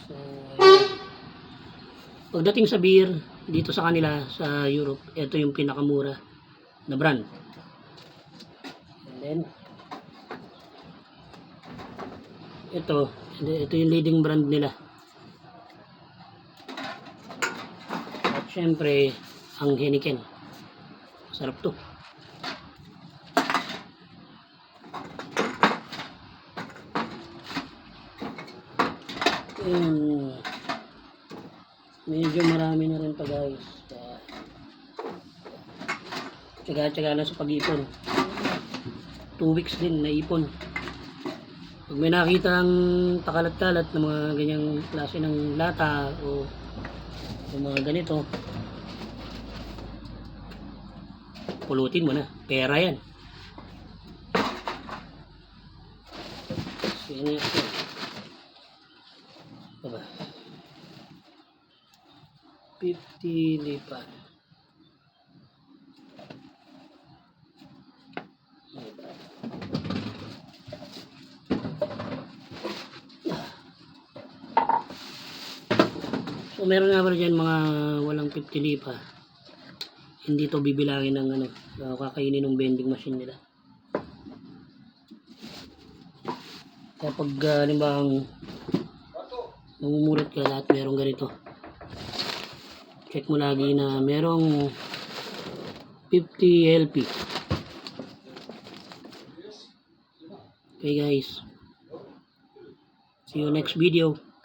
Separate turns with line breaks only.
So, ayan. Pagdating sa beer, dito sa kanila, sa Europe, ito yung pinakamura na brand. And then, ito yung leading brand nila. At syempre, ang Heineken. Sarap to. Medyo marami na rin pa guys. Tsaga-tsaga na sa pag-ipon. 2 weeks din naipon. Pag may nakita ang pakalat-kalat ng mga ganyang klase ng lata o yung mga ganito, pulutin mo na. Pera yan. So, yan yan. Aba. 50 lipa. So meron nga pala dyan mga walang 50 lipa. Hindi to bibilangin ng ano, kakainin ng vending machine nila. Kapag halimbawa mamumulat ka lahat merong ganito. Check mo lagi na merong 50 LP. Okay guys. See you next video.